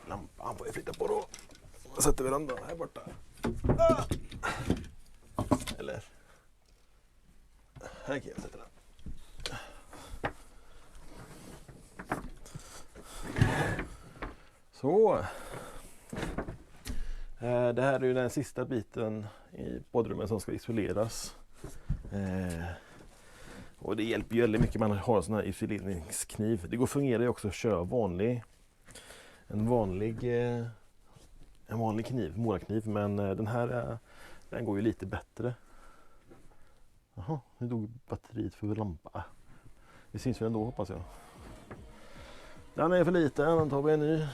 lampan får jag flytta på då. Jag sätter verandan här borta. Eller här kan jag sätta den. Så. Det här är ju den sista biten i badrummet som ska isoleras. Och det hjälper ju väldigt mycket man har en sån här isoleringskniv. Det går att fungera ju också att köra en vanlig kniv, målarkniv, men den här den går ju lite bättre. Jaha, nu dog batteriet för lampa. Det syns väl ändå, hoppas jag. Den är för liten, den tar vi en ny.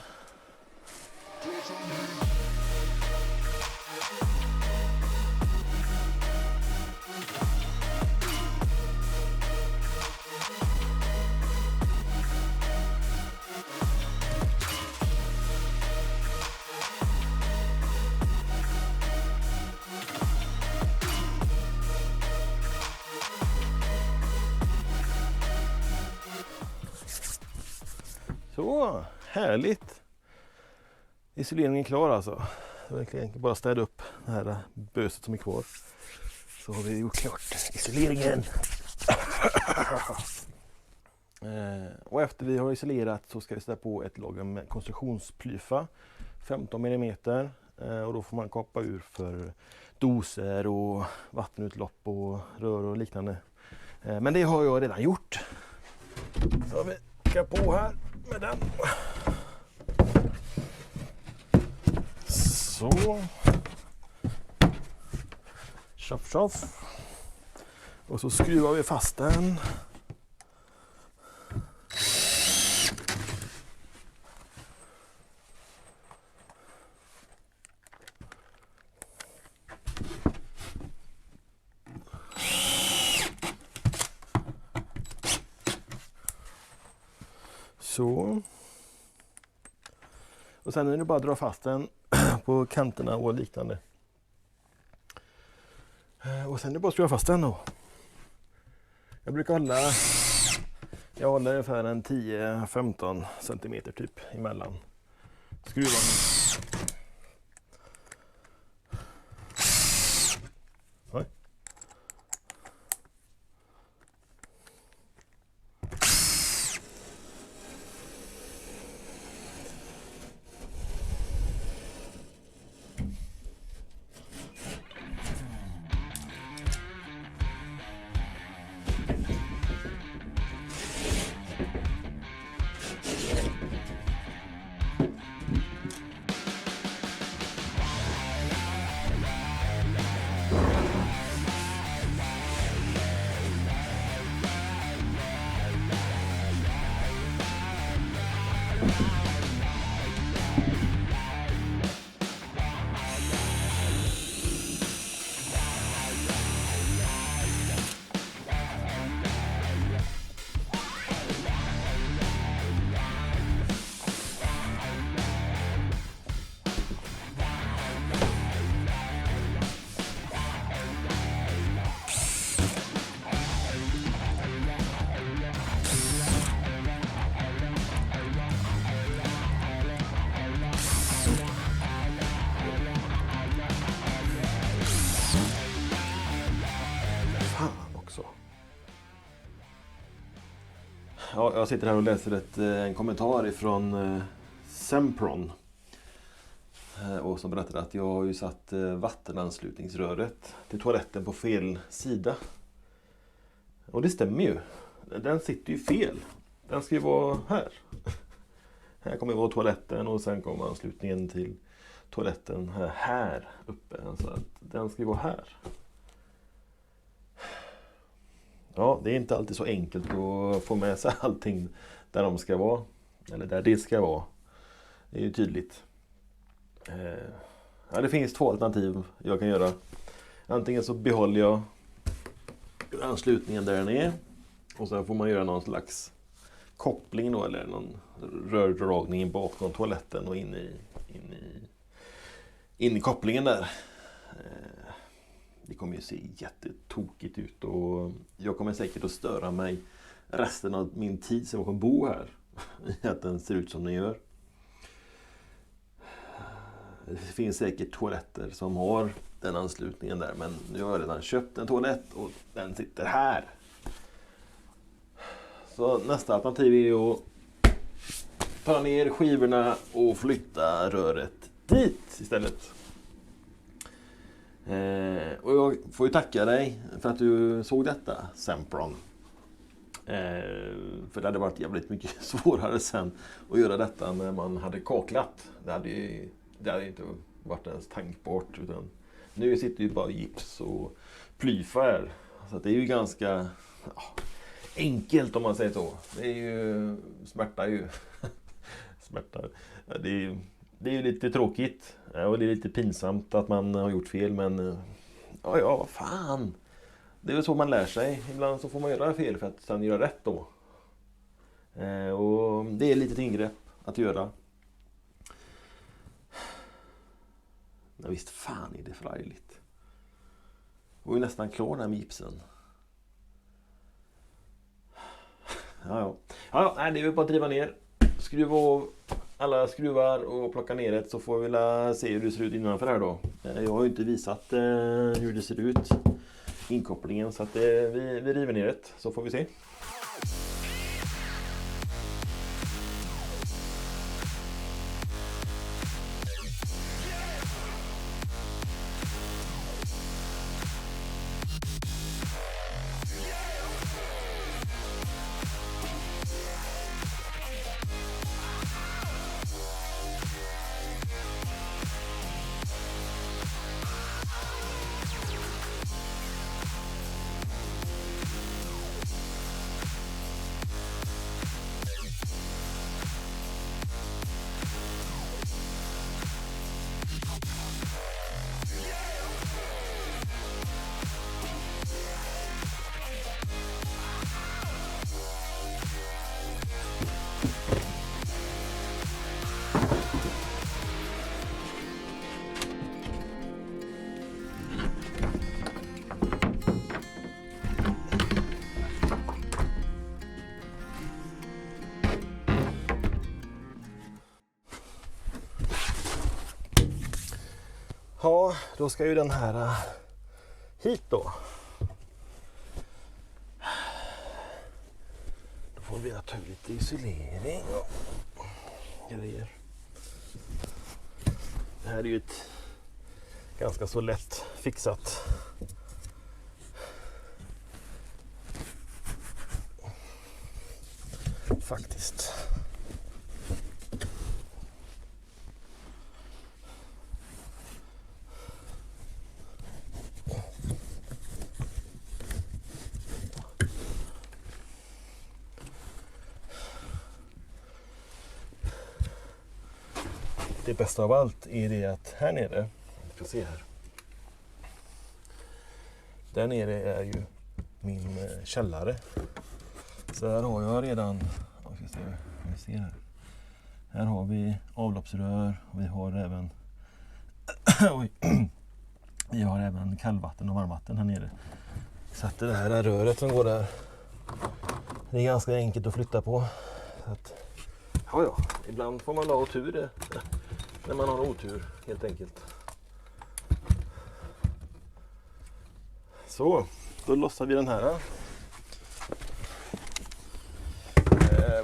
Så, härligt. Isoleringen är klar alltså. Så verkligen bara städa upp det här böset som är kvar. Så har vi gjort klart isoleringen. Och efter vi har isolerat så ska vi sätta på ett lager med konstruktionsplyfa. 15 mm. Och då får man kapa ur för doser och vattenutlopp och rör och liknande. Men det har jag redan gjort. Så har vi på här med den. Så. Tjoff tjoff. Och så skruvar vi fast den. Så. Och sen är det bara att dra fast den på kanterna och liknande. Och sen är det bara att skruva fast den då. Jag brukar hålla ungefär en 10-15 cm typ emellan skruvarna. Oj. Ja, jag sitter här och läser en kommentar ifrån Sempron. Och som berättar att jag har ju satt vattenanslutningsröret till toaletten på fel sida. Och det stämmer ju. Den sitter ju fel. Den ska ju vara här. Här kommer vara toaletten och sen kommer anslutningen till toaletten här uppe. Så att den ska ju vara här. Ja, det är inte alltid så enkelt att få med sig allting där de ska vara. Eller där det ska vara. Det är ju tydligt. Ja, det finns två alternativ jag kan göra. Antingen så behåller jag anslutningen där den är. Och så får man göra någon slags koppling då, eller någon rördragning bakom toaletten och in i kopplingen där. Det kommer ju se jättetokigt ut och jag kommer säkert att störa mig resten av min tid som jag kommer bo här i att den ser ut som den gör. Det finns säkert toaletter som har den anslutningen där, men jag har redan köpt en toalett och den sitter här. Så nästa alternativ är att ta ner skivorna och flytta röret dit istället. Och jag får ju tacka dig för att du såg detta, Sempron. För det hade varit jävligt mycket svårare sen att göra detta när man hade kaklat. Det hade inte varit ens tänkbart, utan nu sitter ju bara gips och plyfär. Så det är ju ganska enkelt om man säger så. Det är ju smärtar ju. Smärtar. Det är ju lite tråkigt och det är lite pinsamt att man har gjort fel, men ja, fan. Det är väl så man lär sig. Ibland så får man göra fel för att sen göra rätt då. Och det är ett litet ingrepp att göra. Men visst fan är det förargligt. Jag var ju nästan klar där med gipsen. Ja, det är väl bara att driva ner. Skruva av alla skruvar och plocka ner det, så får vi se hur det ser ut innanför här då. Jag har ju inte visat hur det ser ut, inkopplingen, så att vi river ner det, så får vi se. Ja, då ska ju den här hit då. Då får vi ta lite isolering och grejer. Det här är ju ett ganska så lätt fixat. Faktiskt. Det bästa av allt är det att här nere, vi ska se här. Där nere är ju min källare. Så här har jag redan, vi ser här. Här har vi avloppsrör och vi har även vi har även kallvatten och varmvatten här nere. Så att det här röret som går där, det är ganska enkelt att flytta på. Så att, ja, ibland får man ha tur det. När man har otur, helt enkelt. Så, då lossar vi den här.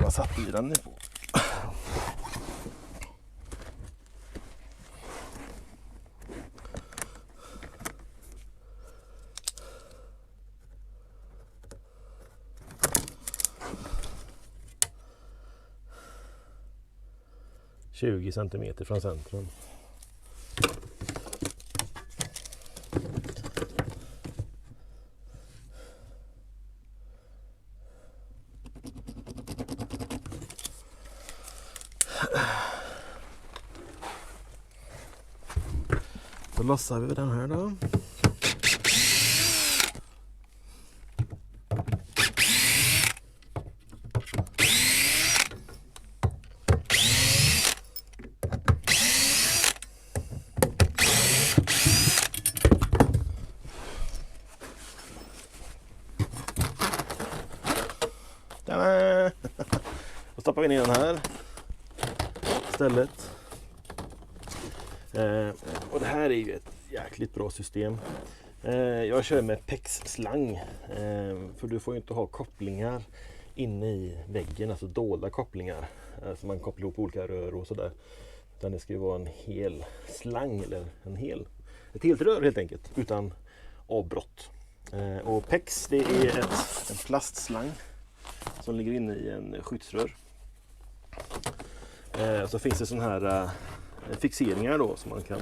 Vad satt vi den på? ...20 centimeter från centrum. Då lossar vi den här då. Då stoppar vi ner den här istället. Och det här är ju ett jäkligt bra system. Jag kör med PEX-slang, för du får ju inte ha kopplingar inne i väggen, alltså dolda kopplingar som man kopplar ihop olika rör och sådär. Utan det ska ju vara en hel slang eller ett helt rör helt enkelt utan avbrott. Och PEX, det är en plastslang som ligger inne i en skyddsrör. Så finns det sådana här fixeringar då som man kan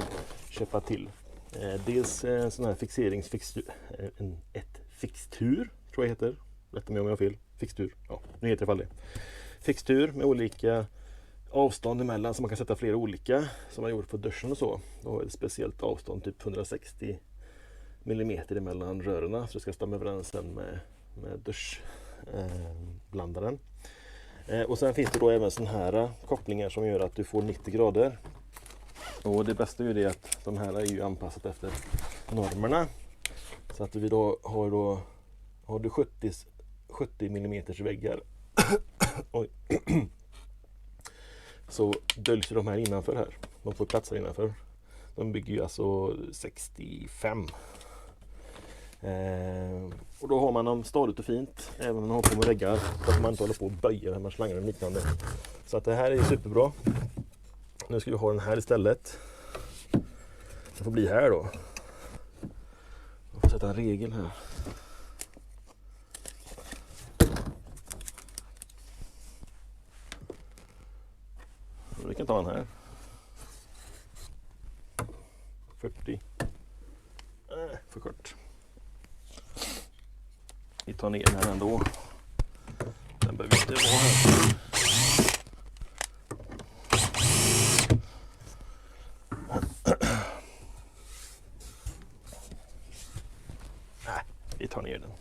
köpa till. Dels en sån här fixtur tror jag heter. Rätta mig om jag har fel. Fixtur, ja, nu heter det i alla fall det. Fixtur med olika avstånd emellan så man kan sätta flera olika som man gjort på duschen och så. Då har ett speciellt avstånd, typ 160 mm emellan rörerna så det ska stämma överens med duschblandaren. Och sen finns det då även såna här kopplingar som gör att du får 90 grader. Och det bästa är ju det att de här är ju anpassat efter normerna. Så att vi då har du 70 mm väggar. Oj. Så döljs de här innanför här. De får platser innanför. De bygger ju alltså 65. Och då har man dem stadigt och fint även om man har på med väggar så att man inte håller på att böja när man slangar och liknande. Så att det här är superbra. Nu ska vi ha den här istället. Det får bli här då. Jag får sätta en regel här. Vi kan ta den här. 40. För kort. Vi tar ner den här ändå. Den behöver inte vara här. Nej, vi tar ner den.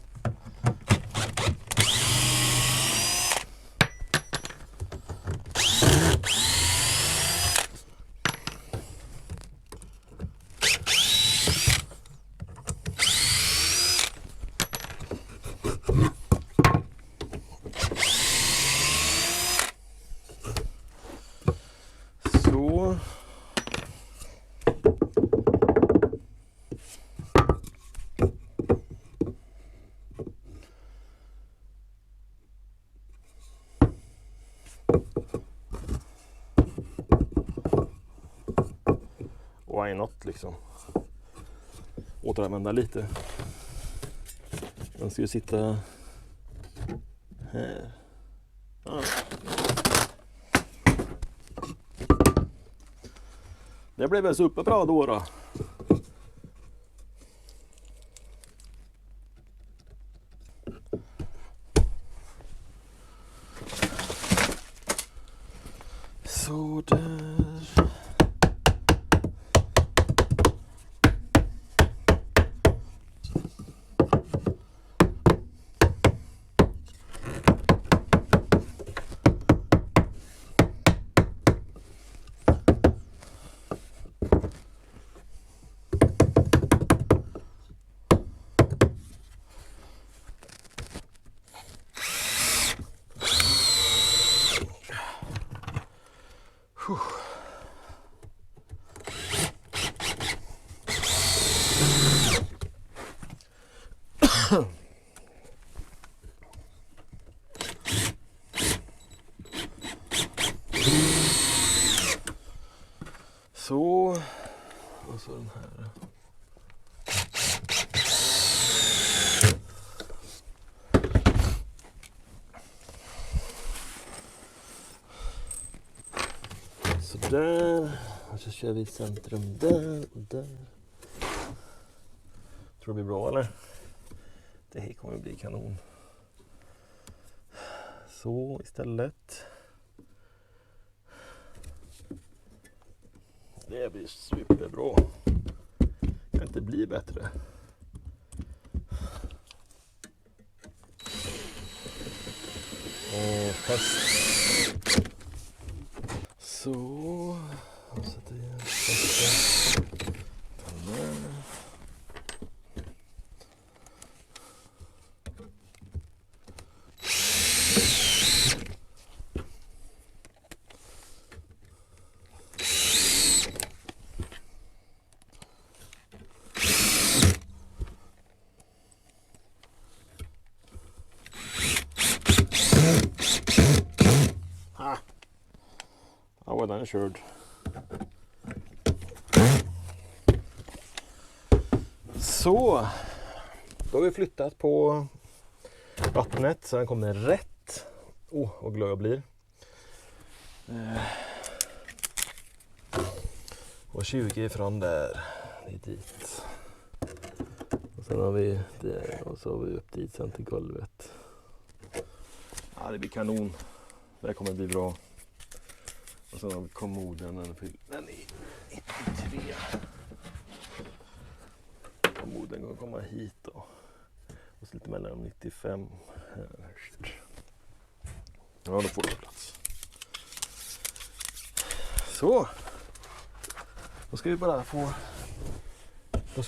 Så. Why not liksom. Återanvända lite. Den ska ju sitta här. Ja. Det blev väl superbra då. Så där. Så, och så den här. Så där, och så kör vi centrum där och där. Tror det blir bra eller? Det här kommer bli kanon. Så istället. Det blir superbra. Kan inte bli bättre. Och fast. Så. Och sätter igen. Ja, den är körd. Så, då har vi flyttat på vattnet så den kommer rätt. Vad glad jag blir. Och 20 ifrån där, det är dit. Och sen har vi det och så har vi upp dit sen till golvet. Ja, det blir kanon. Det här kommer bli bra. Och sen har vi kommoden, den är 93. Kommoden kommer komma hit då. Och så lite mellan 95 här. Ja, då får det plats. Så. Då ska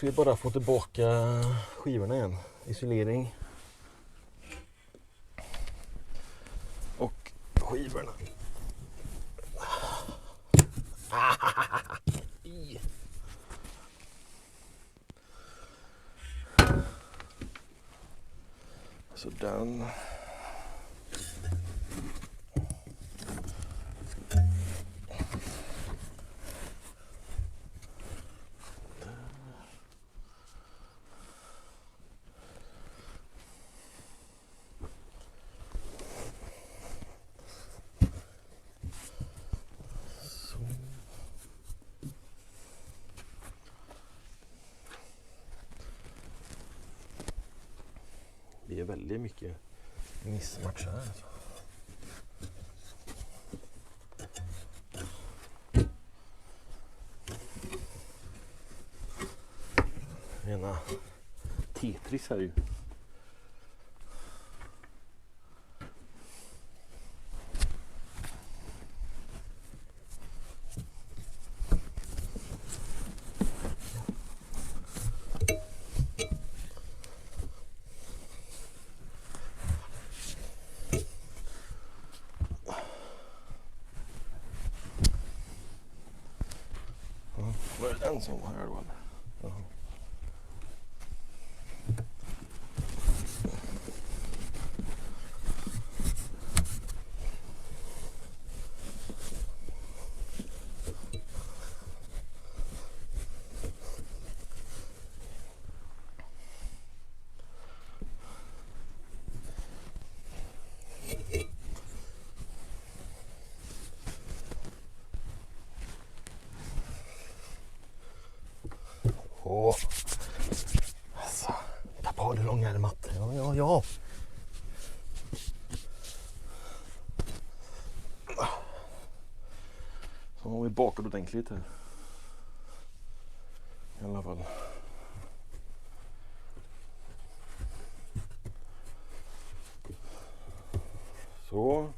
vi bara få tillbaka skivorna igen. Isolering. Och skivorna. Så den. Det är väldigt mycket missmatch här. Rena Tetris här ju. Var det den som var här då? Jaha. Alltså, ta på det långa matt. Ja. Så har vi bakat ordentligt här. I alla fall. Så.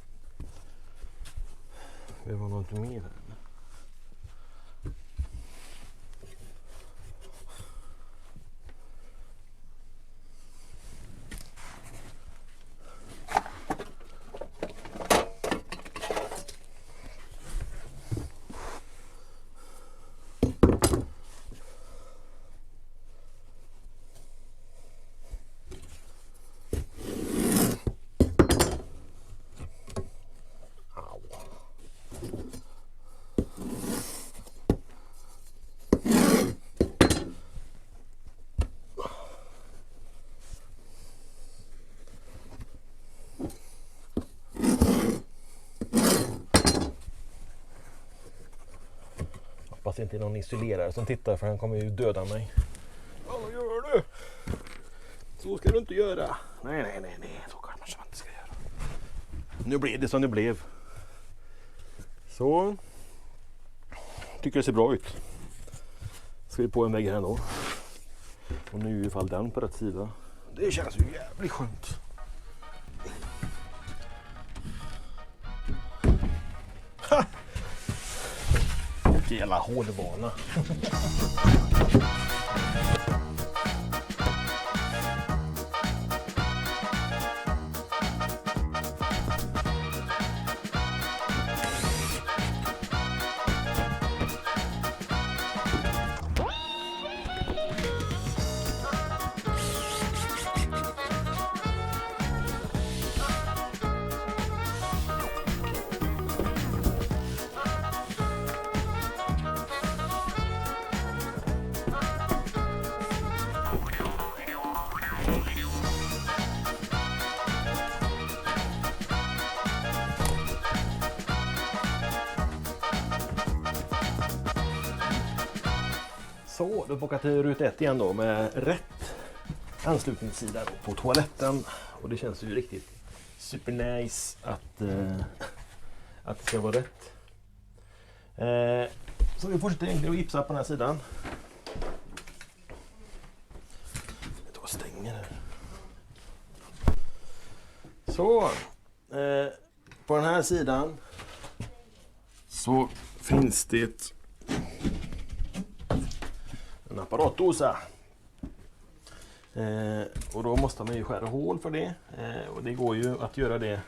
Vi har något mer här. Hoppas inte någon isolerare som tittar för han kommer ju döda mig. Vad gör du? Så ska du inte göra. Nej. Så kan man inte ska göra. Nu blev det som det blev. Så. Tycker det ser bra ut. Ska vi på en vägg här ändå. Och nu är i fall den på rätt sida. Det känns ju jävligt skönt. Ha! Jävla hårdbana. Så, då bockar till ruta 1 igen då med rätt anslutningssida på toaletten. Och det känns ju riktigt super nice att det ska vara rätt. Så vi fortsätter egentligen att gipsa på den här sidan. Jag tar och stänger här. Så, på den här sidan så finns det en apparatdosa. Och då måste man ju skära hål för det. Och det går ju att göra det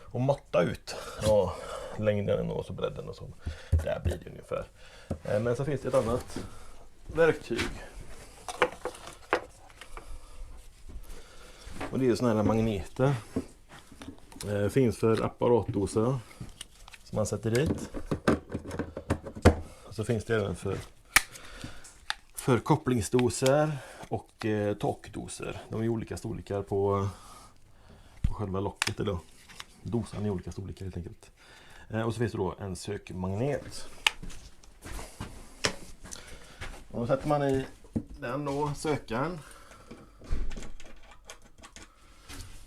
och måtta ut. Ja, längden och så bredden och så. Där blir det ungefär. Men så finns det ett annat verktyg. Och det är såna här magneter. Finns för apparatdoser som man sätter dit. Och så finns det även för kopplingsdoser och takdoser. De är olika storlekar på själva locket, eller dosan är olika storlekar helt enkelt. Och så finns det då en sökmagnet. Och då sätter man i den då, sökaren.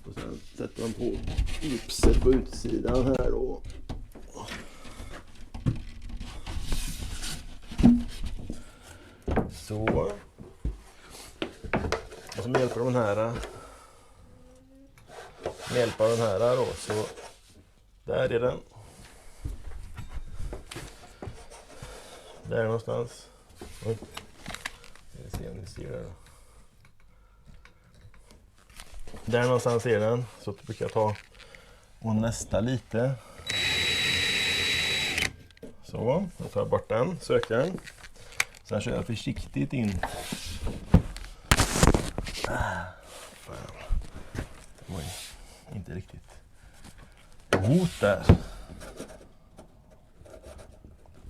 Och sen sätter man på gipset på utsidan här då. Så. Och så med hjälp av den här då, så där är den. Där någonstans. Oj. Vi ser om ni ser det. Där någonstans är den. Så brukar jag ta och nästa lite. Så, då tar jag bort den, sökaren. Sen kör jag försiktigt in. Fan. Oj, inte riktigt. Mot där.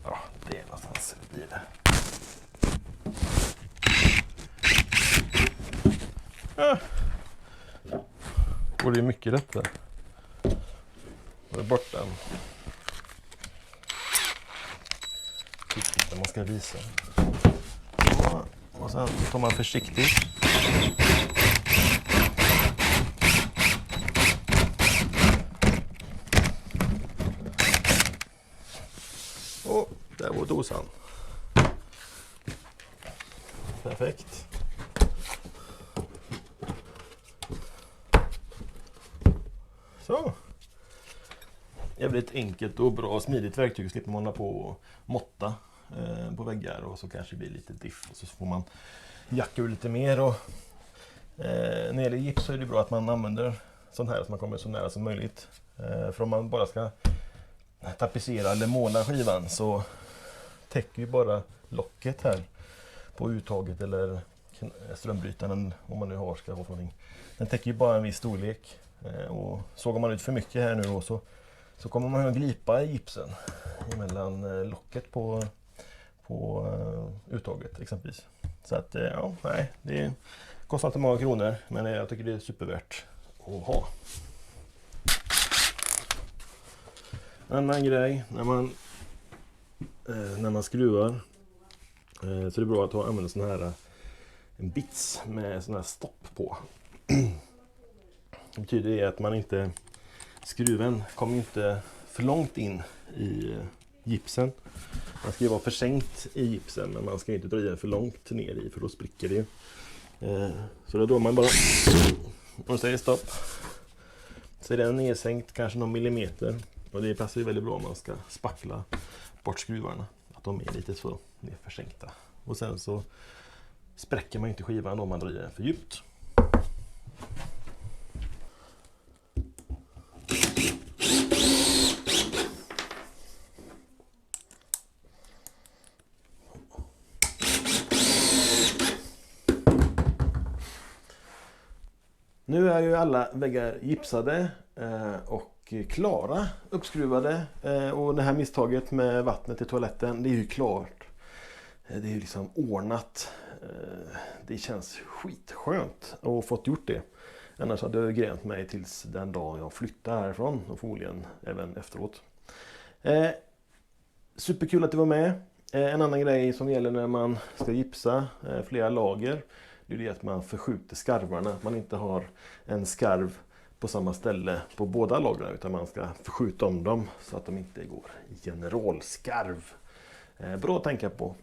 Ja, det är någonstans blir det. Och det är mycket lättare. Och det är bort den. Man ska visa. Och sen tar man försiktigt. Och där var dosan. Perfekt. Så. Jävligt enkelt och bra smidigt verktyg. Slipper man hålla på och måtta på väggar och så kanske det blir lite diff och så får man jacka ur lite mer. Och när det gäller gips så är det bra att man använder sån här så man kommer så nära som möjligt. För om man bara ska tapetsera eller måla skivan så täcker ju bara locket här på uttaget eller strömbrytaren, om man nu har ska ha någonting. Den täcker ju bara en viss storlek. Och sågar man ut för mycket här nu då, så kommer man att glipa i gipsen emellan locket på uttaget exempelvis. Så att ja, nej, det kostar inte många kronor, men jag tycker det är supervärt att ha. En annan grej när man skruvar så är det bra att använda sån här en bits med sån här stopp på. Det betyder att man inte, skruven kommer inte för långt in i gipsen. Man ska ju vara försänkt i gipsen, men man ska inte dra i för långt ner i, för då spricker det ju. Så då drar man bara och säger stopp. Så är den nedsänkt kanske någon millimeter. Och det passar ju väldigt bra om man ska spackla bort skruvarna. Att de är lite så försänkta. Och sen så spräcker man inte skivan om man drar i den för djupt. Nu är ju alla väggar gipsade och klara, uppskruvade. Och det här misstaget med vattnet i toaletten, det är ju klart. Det är ju liksom ordnat. Det känns skitskönt att ha fått gjort det. Annars hade jag grämt mig tills den dag jag flyttar härifrån och förmodligen även efteråt. Superkul att du var med. En annan grej som gäller när man ska gipsa flera lager, det är det att man förskjuter skarvarna. Att man inte har en skarv på samma ställe på båda lagren, utan man ska förskjuta om dem så att de inte går i generalskarv. Bra att tänka på.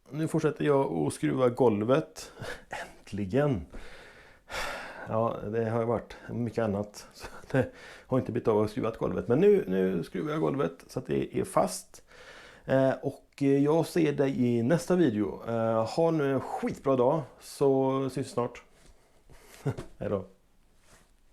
Nu fortsätter jag att skruva golvet. Äntligen! Ja, det har varit mycket annat. Så det har inte blivit av att skruva golvet. Men nu skruvar jag golvet så att det är fast. Och jag ser dig i nästa video. Ha nu en skitbra dag, så syns snart. Hej då!